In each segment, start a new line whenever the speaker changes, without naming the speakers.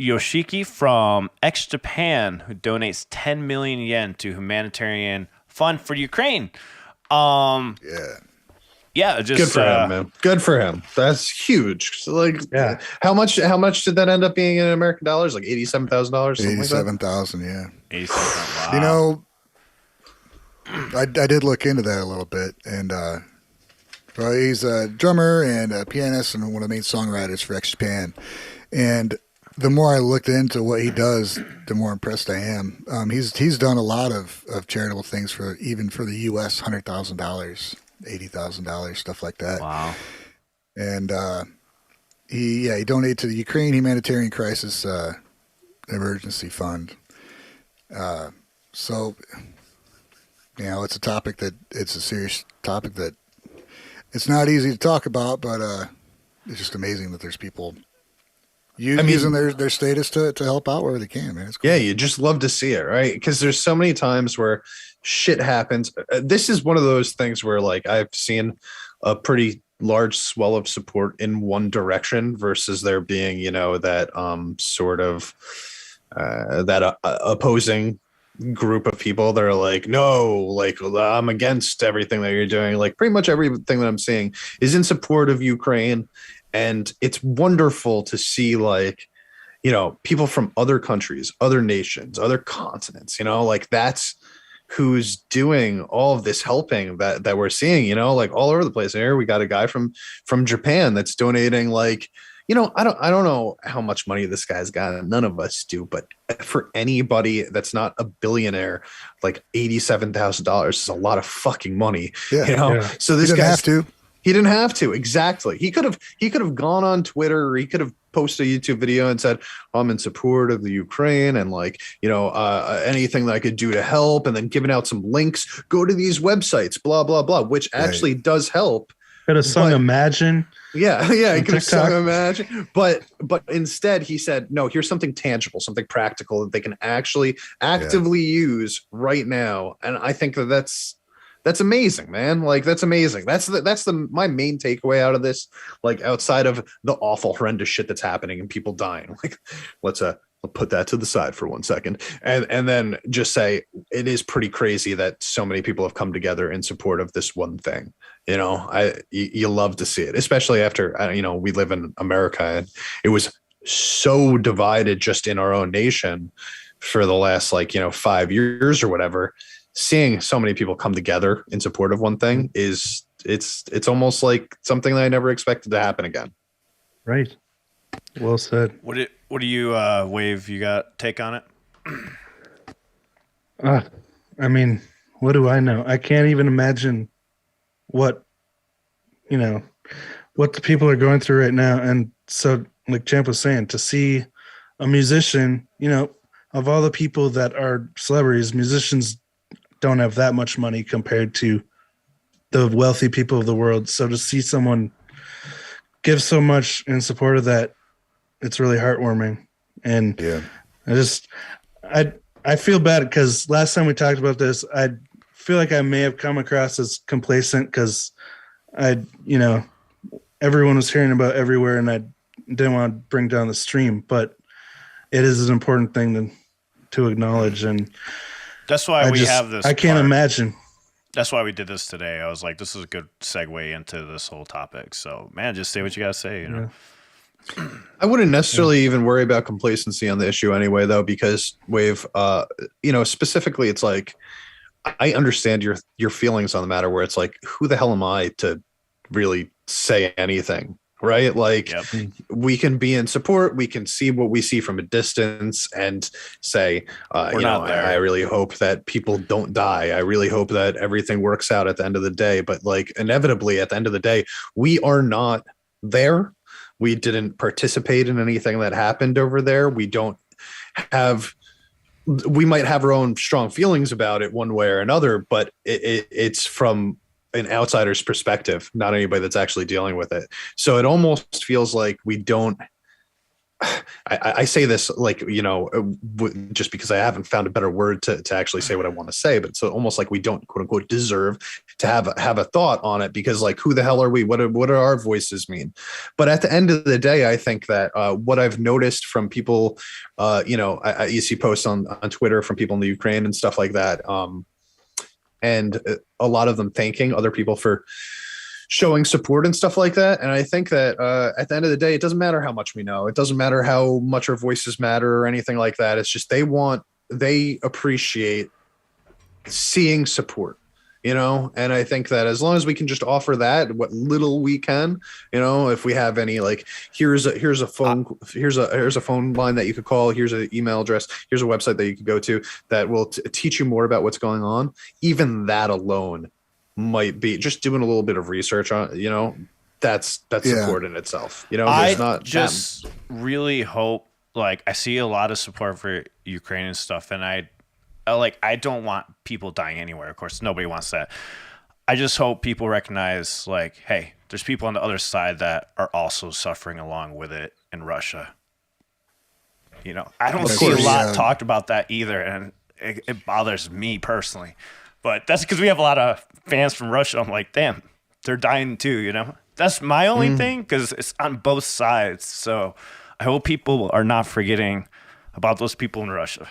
Yoshiki from X Japan, who donates 10 million yen to humanitarian fund for Ukraine. Um,
Yeah.
yeah,
Good
just
for him, man. Good for him. That's huge. So, like,
Yeah.
how much? How much did that end up being in American dollars? Like $87,000, something like that.
87,000, yeah.
87. Wow.
You know, I did look into that a little bit, and well, he's a drummer and a pianist and one of the main songwriters for X Japan. And the more I looked into what he does, the more impressed I am. He's done a lot of charitable things for even for the U.S. $100,000, $80,000, stuff like that.
Wow.
And he donated to the Ukraine Humanitarian Crisis Emergency Fund. So, you know, it's a serious topic that it's not easy to talk about, but it's just amazing that there's people using their status to help out wherever they can, man. It's cool.
Yeah, you just love to see it, right? Because there's so many times where shit happens. This is one of those things where, like, I've seen a pretty large swell of support in one direction versus there being, you know, that sort of that opposing group of people that are like, no, like, I'm against everything that you're doing. Like, pretty much everything that I'm seeing is in support of Ukraine. And it's wonderful to see, like, you know, people from other countries, other nations, other continents, you know, like, that's who's doing all of this helping that we're seeing, you know, like, all over the place. Here we got a guy from Japan that's donating, like, you know, I don't know how much money this guy's got. None of us do, but for anybody that's not a billionaire, like $87,000 is a lot of fucking money.
Yeah,
you know.
Yeah.
So this
He didn't
guy
have to.
He didn't have to. Exactly. He could have gone on Twitter, or he could have posted a YouTube video and said, I'm in support of the Ukraine, and, like, you know, anything that I could do to help, and then giving out some links, go to these websites, blah, blah, blah, which actually does help.
Could have sung
But-
Imagine.
Yeah, he
On
could have
TikTok.
sung Imagine, but instead he said, no, here's something tangible, something practical that they can actually actively use right now. And I think that's amazing, man. Like, that's amazing. That's my main takeaway out of this, like, outside of the awful, horrendous shit that's happening and people dying. Like, let's put that to the side for 1 second, and then just say it is pretty crazy that so many people have come together in support of this one thing. You know, you love to see it, especially after, you know, we live in America and it was so divided just in our own nation for the last, like, you know, 5 years or whatever. Seeing so many people come together in support of one thing it's almost like something that I never expected to happen again.
Right. Well said.
What do you, Wave, you got take on it?
I mean, what do I know? I can't even imagine what the people are going through right now. And so, like Champ was saying, to see a musician, you know, of all the people that are celebrities, musicians don't have that much money compared to the wealthy people of the world. So to see someone give so much in support of that, it's really heartwarming. And
Yeah.
I feel bad because last time we talked about this, I feel like I may have come across as complacent because everyone was hearing about everywhere and I didn't want to bring down the stream, but it is an important thing to acknowledge. And
That's why we have this.
I can't imagine.
That's why we did this today. I was like, this is a good segue into this whole topic. So, man, just say what you got to say, you know.
I wouldn't necessarily even worry about complacency on the issue anyway, though, because specifically, it's like, I understand your feelings on the matter where it's like, who the hell am I to really say anything? Right? Like, we can be in support. We can see what we see from a distance and say, I really hope that people don't die. I really hope that everything works out at the end of the day. But, like, inevitably at the end of the day, we are not there. We didn't participate in anything that happened over there. We might have our own strong feelings about it one way or another, but it's from an outsider's perspective, not anybody that's actually dealing with it. So it almost feels like we don't I say this like, just because I haven't found a better word to actually say what I want to say, but it's almost like we don't quote unquote deserve to have a thought on it, because like, who the hell are we? What do our voices mean? But at the end of the day, I think that what I've noticed from people, you see posts on Twitter from people in the Ukraine and stuff like that. And a lot of them thanking other people for showing support and stuff like that. And I think that at the end of the day, it doesn't matter how much we know. It doesn't matter how much our voices matter or anything like that. It's just they appreciate seeing support, and I think that as long as we can just offer that, what little we can, if we have any, like, here's a phone line that you could call, here's an email address, here's a website that you could go to that will teach you more about what's going on. Even that alone might be just doing a little bit of research on, that's support in itself.
I really hope, like, I see a lot of support for Ukraine and stuff, and I don't want people dying anywhere. Of course, nobody wants that. I just hope people recognize, like, hey, there's people on the other side that are also suffering along with it in Russia. I don't see a lot talked about that either, and it bothers me personally. But that's because we have a lot of fans from Russia. I'm like, damn, they're dying too, That's my only thing, because it's on both sides. So I hope people are not forgetting about those people in Russia.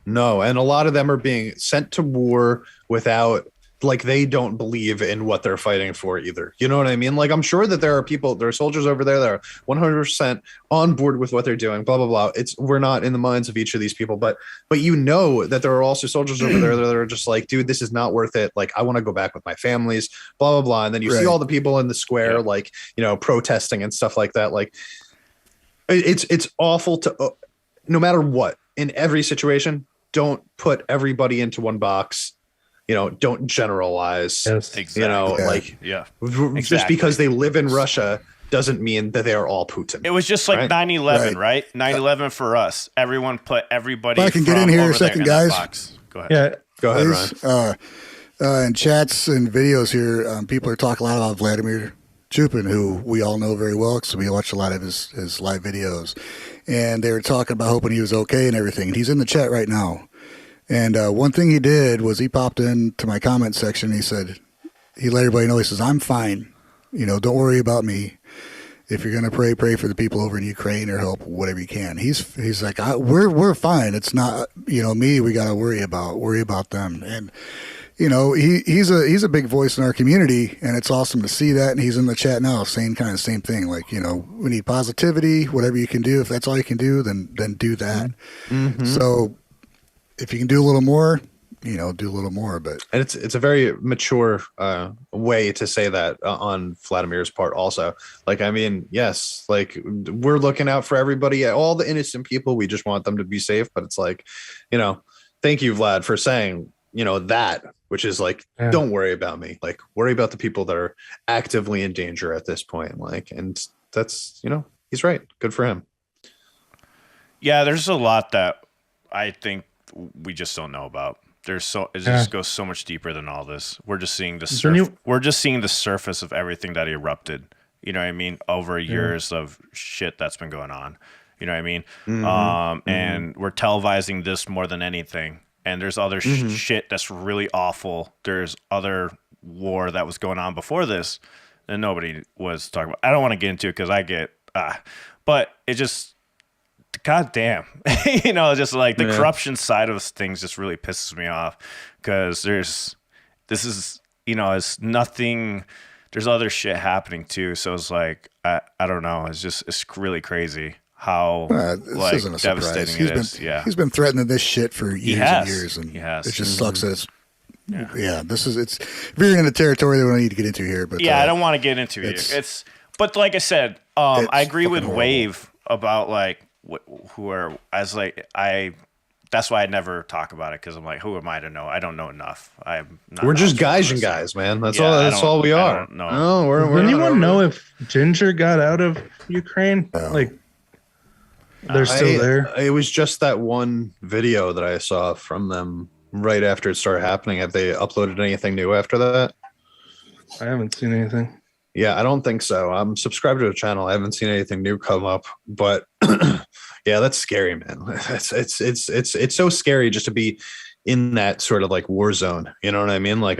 No, and a lot of them are being sent to war without, like, they don't believe in what they're fighting for either. You know what I mean? Like, I'm sure that there are soldiers over there that are 100% on board with what they're doing, blah, blah, blah. We're not in the minds of each of these people, but that there are also soldiers over there that are just like, dude, this is not worth it. Like, I want to go back with my families, blah, blah, blah. And then you see all the people in the square, like, protesting and stuff like that. Like, it's awful to, no matter what, in every situation, don't put everybody into one box. Don't generalize.
Yes.
Exactly.
Just because they live in Russia doesn't mean that they are all Putin.
It was just like 9/11, right? 9/11 for us. Everyone put everybody.
If I can get in here a second, guys.
Go ahead.
Yeah.
Go ahead, Ryan.
In chats and videos here, people are talking a lot about Vladimir Chupin, who we all know very well because we watch a lot of his live videos. And they were talking about hoping he was okay and everything. And he's in the chat right now. And one thing he did was he popped into my comment section. And he let everybody know. He says, "I'm fine. Don't worry about me. If you're gonna pray for the people over in Ukraine or help whatever you can." He's like, we're fine. It's not me. We got to worry about them. And he's a big voice in our community, and it's awesome to see that. And he's in the chat now saying kind of the same thing. Like, we need positivity. Whatever you can do, if that's all you can do, then do that. Mm-hmm. So if you can do a little more, do a little more. But
and it's a very mature way to say that on Vladimir's part also. Like, I mean, yes, like, we're looking out for everybody, all the innocent people. We just want them to be safe. But it's like, thank you, Vlad, for saying, that, which is like, don't worry about me. Like, worry about the people that are actively in danger at this point. Like, and that's, he's right. Good for him.
Yeah, there's a lot that I think we just don't know about. It just goes so much deeper than all this. We're just seeing we're just seeing the surface of everything that erupted. You know what I mean? Over years of shit that's been going on. You know what I mean? Mm-hmm. And we're televising this more than anything. And there's other shit that's really awful. There's other war that was going on before this and nobody was talking about. I don't want to get into it because I get but it just, god damn. Just like the corruption side of things just really pisses me off, because it's nothing. There's other shit happening too. So it's like, I don't know. It's really crazy how devastating it is.
He's been threatening this shit for years and years, and
he has.
It just sucks that it's. Yeah, it's veering into territory that we don't need to get into here. But
I don't want to get into it. But like I said, I agree with Wave about like that's why I never talk about it, because I'm like, who am I to know? I don't know enough.
We're just Gaijin guys, man. That's all we are.
No,
we're
Does anyone know if Ginger got out of Ukraine? No. Like, they're still there?
It was just that one video that I saw from them right after it started happening. Have they uploaded anything new after that?
I haven't seen anything.
Yeah, I don't think so. I'm subscribed to a channel. I haven't seen anything new come up, but yeah, that's scary, man. It's so scary just to be in that sort of like war zone. You know what I mean? Like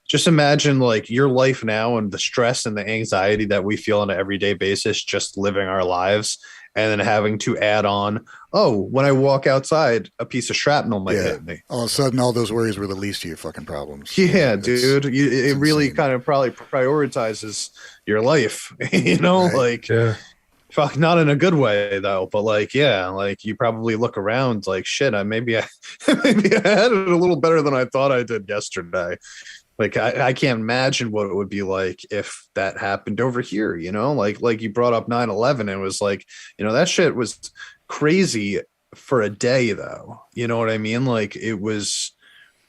just imagine like your life now and the stress and the anxiety that we feel on an everyday basis, just living our lives, and then having to add on, oh, when I walk outside, a piece of shrapnel might hit me.
All of a sudden, all those worries were the least of your fucking problems.
Yeah, dude. It really
insane.
kind of probably prioritizes your life, you know,
Right.
like,
Yeah.
fuck, not in a good way though, but like, yeah, like you probably look around like, shit, maybe I maybe I had it a little better than I thought I did yesterday. Like I can't imagine what it would be like if that happened over here, you know, like you brought up 9/11. It was like, you know, that shit was crazy for a day though. You know what I mean? Like it was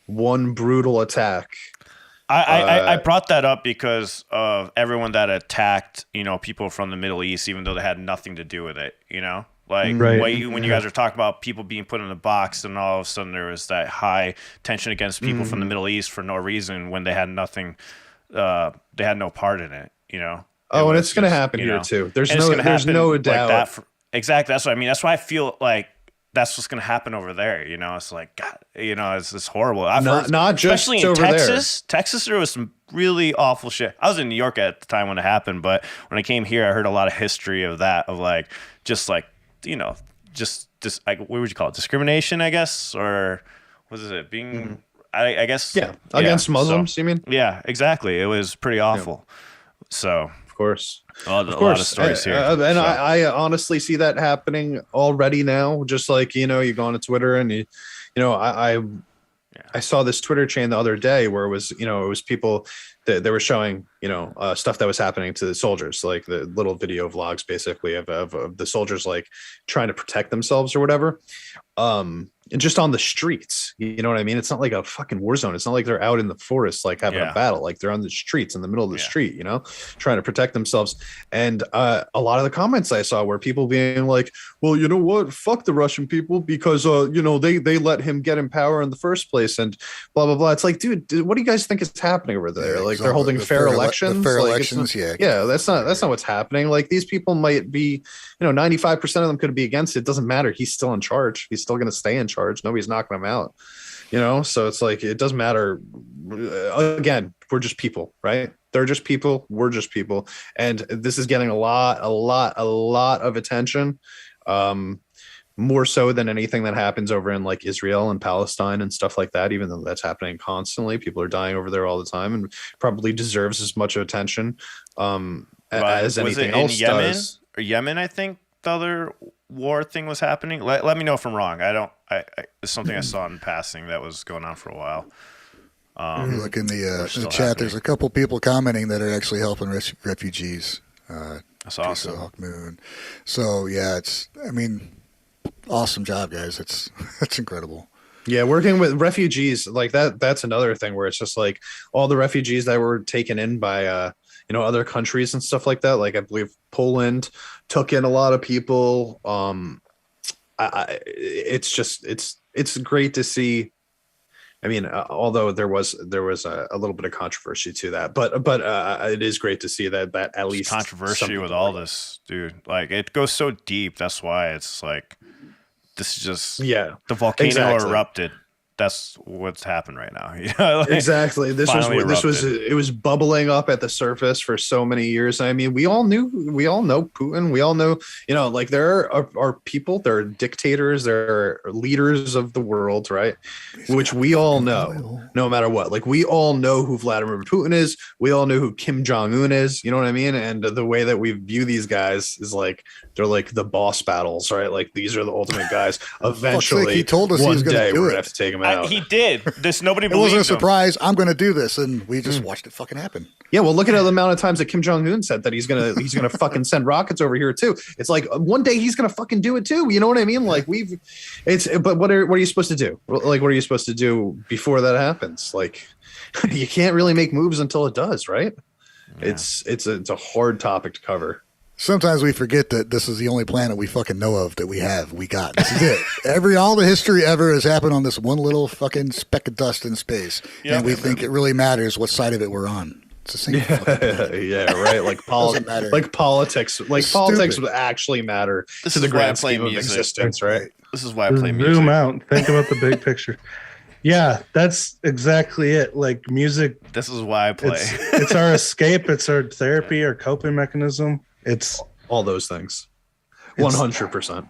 one brutal attack.
I brought that up because of everyone that attacked, you know, people from the Middle East, even though they had nothing to do with it, you know? Like when you guys are talking about people being put in a box, and all of a sudden there was that high tension against people from the Middle East for no reason when they had nothing, they had no part in it, you know?
And it's going to happen here too. There's no doubt.
Like exactly. That's what I mean. That's why I feel like that's what's going to happen over there. You know, it's like, God, you know, it's horrible.
Not just
especially in
over
Texas. Texas, there was some really awful shit. I was in New York at the time when it happened, but when I came here, I heard a lot of history of that, of like, just like, you know, just like, what would you call it? Discrimination, I guess, or what is it? Being, I guess,
against Muslims. You mean?
Yeah, exactly. It was pretty awful. Yeah. So,
of course.
A lot of stories here.
I honestly see that happening already now. Just like, you know, you go on to Twitter and you know, I saw this Twitter chain the other day where it was people that they were showing, you know, stuff that was happening to the soldiers, like the little video vlogs basically of the soldiers like trying to protect themselves or whatever. And just on the streets, you know what I mean? It's not like a fucking war zone. It's not like they're out in the forest, like having a battle, like they're on the streets in the middle of the street, you know, trying to protect themselves. And a lot of the comments I saw were people being like, well, you know what? Fuck the Russian people because, you know, they let him get in power in the first place and blah, blah, blah. It's like, dude, what do you guys think is happening over there?
Yeah,
like they're holding fair elections.
Fair
like,
elections. Yeah.
Yeah. That's not what's happening. Like these people might be, you know, 95% of them could be against it. It doesn't matter. He's still in charge. He's still going to stay in charge. Nobody's knocking him out, you know? So it's like, it doesn't matter. Again, we're just people, right? They're just people. We're just people. And this is getting a lot of attention. More so than anything that happens over in like Israel and Palestine and stuff like that, even though that's happening constantly. People are dying over there all the time and probably deserves as much attention as anything else does.
Or Yemen, I think the other war thing was happening. Let me know if I'm wrong. It's something I saw in passing that was going on for a while.
Look in the chat. There's a couple people commenting that are actually helping refugees.
That's awesome.
Hawk Moon. So yeah, awesome job, guys. That's incredible.
Yeah, working with refugees like that's another thing where it's just like all the refugees that were taken in by you know, other countries and stuff like that. Like I believe Poland took in a lot of people. It's great to see. I mean, although there was a little bit of controversy to that, but it is great to see that at least
controversy with all this, dude. Like it goes so deep. That's why it's like this is just the volcano erupted. That's what's happened right now. You know, like,
exactly. It was bubbling up at the surface for so many years. I mean, we all know Putin. We all know, you know, like there are people, there are dictators, there are leaders of the world, right? Which we all know, no matter what. Like we all know who Vladimir Putin is. We all know who Kim Jong-un is. You know what I mean? And the way that we view these guys is like they're like the boss battles, right? Like these are the ultimate guys. Eventually,
he told us
one day we're
gonna
gonna have to take him out.
He did. Nobody believed him.
It wasn't a surprise. I'm going to do this, and we just watched it fucking happen.
Yeah, well, look at the amount of times that Kim Jong-un said that he's gonna fucking send rockets over here too. It's like one day he's gonna fucking do it too. You know what I mean? Like but what are you supposed to do? Like, what are you supposed to do before that happens? Like, you can't really make moves until it does, right? Yeah. It's a hard topic to cover.
Sometimes we forget that this is the only planet we fucking know of that we got. This is it. All the history ever has happened on this one little fucking speck of dust in space. Yep. And we think it really matters what side of it we're on. It's the same fucking thing.
Yeah, right. Like
Doesn't matter.
like politics. Like
It's
politics
stupid.
would actually matter
This
to
is
the
why I
grand
play
scheme of
music.
existence, right?
This is why I
Just
play
zoom
music.
out, think about the big picture. Yeah, that's exactly it. Like music,
This is why I play.
it's our escape, it's our therapy, our coping mechanism. It's
All those things. 100%.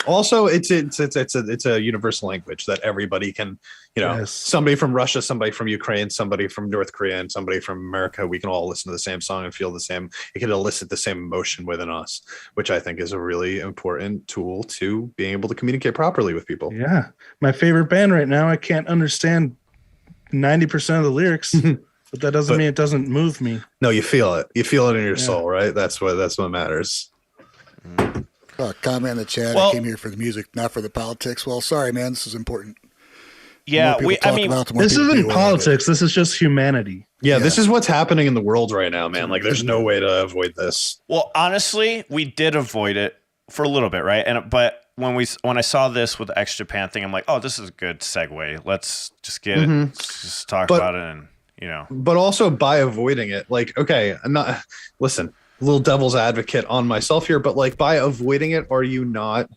Also, it's a universal language that everybody can,
Yes.
somebody from Russia, somebody from Ukraine, somebody from North Korea, and somebody from America, we can all listen to the same song and feel the same. It can elicit the same emotion within us, which I think is a really important tool to being able to communicate properly with people.
yeah. My favorite band right now, I can't understand 90% of the lyrics, but that doesn't mean it doesn't move me.
No, you feel it. You feel it in your
Yeah.
soul, right? That's what matters.
Comment in the chat.
Well-
I came here for the music, not for the politics. Well, sorry, man. This is important. The
Yeah,
more people talk about it, the more
This
people be
isn't
aware of it.
politics. This is just humanity.
Yeah,
Yeah.
this is what's happening in the world right now, man. Like, there's no way to avoid this.
Well, honestly, we did avoid it for a little bit, right? But when I saw this with the X Japan thing, I'm like, oh, this is a good segue. Let's just get it. Let's just talk about it, and
But also by avoiding it, like, okay, I'm not listen, a little devil's advocate on myself here, but like by avoiding it, are you not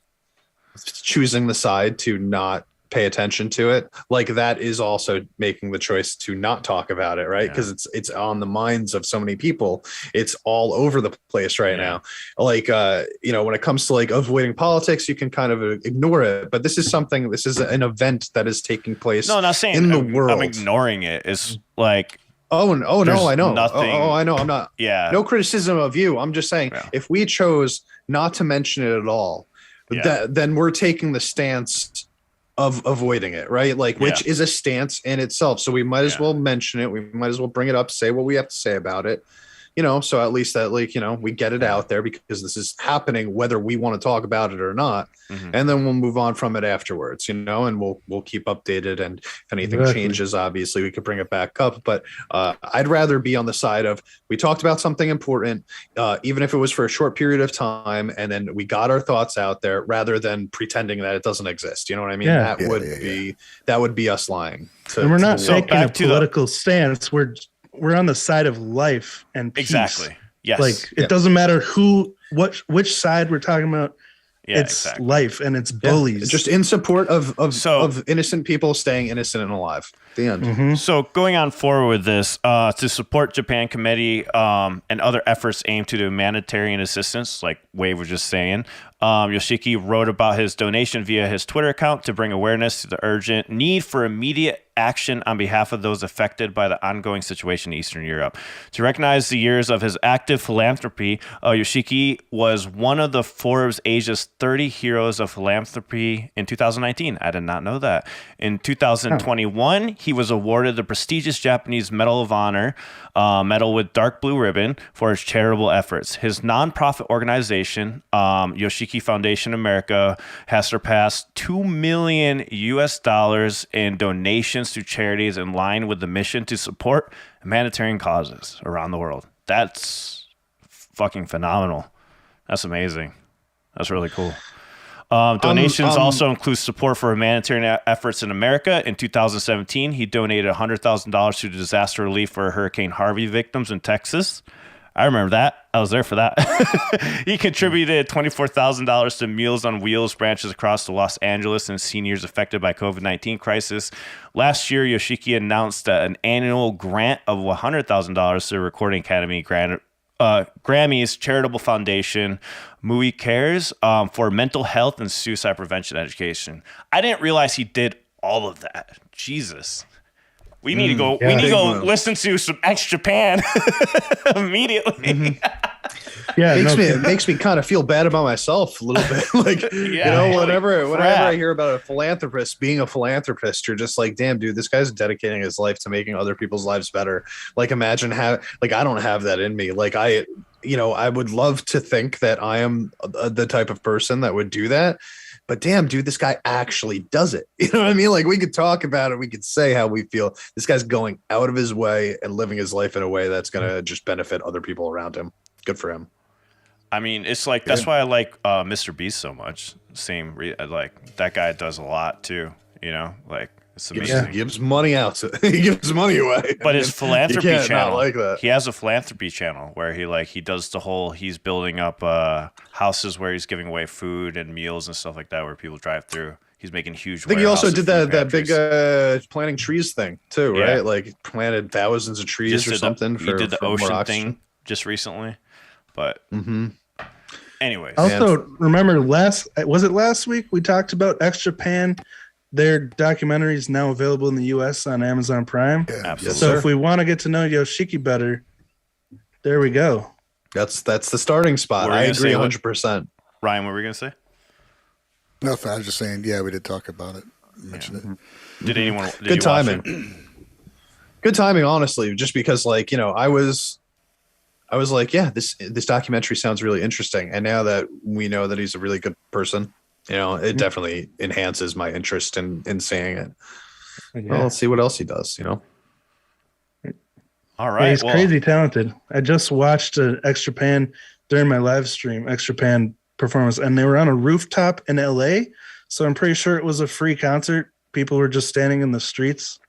choosing the side to not pay attention to it? Like, that is also making the choice to not talk about it, right? Because it's on the minds of so many people. It's all over the place right now. Like, when it comes to like avoiding politics, you can kind of ignore it, but this is an event that is taking place.
no, not saying
in the
I'm
world.
ignoring it. It's like,
Oh no,
There's
I know.
nothing-
I know. I'm not.
yeah,
No criticism of you. I'm just saying, if we chose not to mention it at all, then we're taking the stance of avoiding it, right? Like, which is a stance in itself. So we might as well mention it. We might as well bring it up, say what we have to say about it. So at least that, like, we get it out there because this is happening, whether we want to talk about it or not. And then we'll move on from it afterwards, and we'll keep updated. And if anything changes, obviously we could bring it back up. But I'd rather be on the side of, we talked about something important, even if it was for a short period of time, and then we got our thoughts out there, rather than pretending that it doesn't exist. You know what I mean?
Yeah.
That would be us lying.
And we're not
to the world.
taking a
back to the-
political stance. We're on the side of life and peace.
exactly. Yes,
Like, it doesn't matter which side we're talking about.
yeah,
It's
exactly.
life, and it's bullies.
Just in support of
So-
innocent people staying innocent and alive. The end.
Mhm.
So going on forward with this, to support Japan Committee and other efforts aimed to humanitarian assistance, like Wave was just saying, Yoshiki wrote about his donation via his Twitter account to bring awareness to the urgent need for immediate action on behalf of those affected by the ongoing situation in Eastern Europe. To recognize the years of his active philanthropy, Yoshiki was one of the Forbes Asia's 30 Heroes of Philanthropy in 2019. I did not know that. In 2021, he was awarded the prestigious Japanese Medal of Honor, medal with dark blue ribbon, for his charitable efforts. His nonprofit organization, Yoshiki Foundation America, has surpassed $2 million in donations to charities in line with the mission to support humanitarian causes around the world. That's fucking phenomenal. That's amazing. That's really cool. Donations also include support for humanitarian efforts in America. In 2017, he donated $100,000 to disaster relief for Hurricane Harvey victims in Texas. I remember that. I was there for that. He contributed $24,000 to Meals on Wheels branches across the Los Angeles and seniors affected by COVID-19 crisis. Last year, Yoshiki announced an annual grant of $100,000 to the Recording Academy Grammys charitable foundation, Mui Cares, for mental health and suicide prevention education. I didn't realize he did all of that. Jesus. We need to go.
Yeah.
We need to go
Big
listen to some X Japan immediately.
Yeah,
It makes me kind of feel bad about myself a little bit. Like, whenever I hear about a philanthropist being a philanthropist, you're just like, damn, dude, this guy's dedicating his life to making other people's lives better. Like, imagine how, like, I don't have that in me. Like, I would love to think that I am the type of person that would do that. But damn, dude, this guy actually does it. You know what I mean? Like, we could talk about it. We could say how we feel. This guy's going out of his way and living his life in a way that's going to just benefit other people around him. Good for him.
I mean, it's like, that's why I like Mr. Beast so much. Like, that guy does a lot too, like, It's
He
amazing.
gives money out. He gives money away.
But his philanthropy
you can't
channel,
not like that.
he has a philanthropy channel where he does the whole, he's building up houses where he's giving away food and meals and stuff like that where people drive through. He's making huge.
I think he also did that
pantries.
big planting trees thing too, right?
Yeah.
Like planted thousands of trees or something.
He did the
for more
ocean
oxygen.
thing just recently, but anyways.
Also, remember was it last week we talked about X Japan? Their documentary is now available in the U.S. on Amazon Prime.
Yeah.
Absolutely.
So if we want to get to know Yoshiki better, there we go.
That's the starting spot. I agree 100%.
Ryan, what were you gonna say?
Nothing. I was just saying. Yeah, we did talk about it. Mentioned it.
Did anyone? Did
Good
you watch
timing.
it?
Good timing, honestly, just because I was like, yeah, this documentary sounds really interesting. And now that we know that he's a really good person, it definitely enhances my interest in seeing it.
Yeah.
Well, let's see what else he does,
All
Yeah,
right.
he's crazy talented. I just watched X Japan during my live stream, X Japan performance, and they were on a rooftop in LA. So I'm pretty sure it was a free concert. People were just standing in the streets.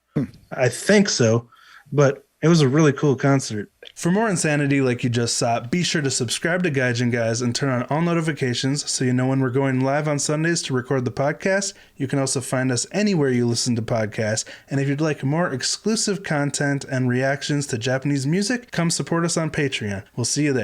I think so, but it was a really cool concert. For more insanity like you just saw, be sure to subscribe to Gaijin Guys and turn on all notifications so you know when we're going live on Sundays to record the podcast. You can also find us anywhere you listen to podcasts. And if you'd like more exclusive content and reactions to Japanese music, come support us on Patreon. We'll see you there.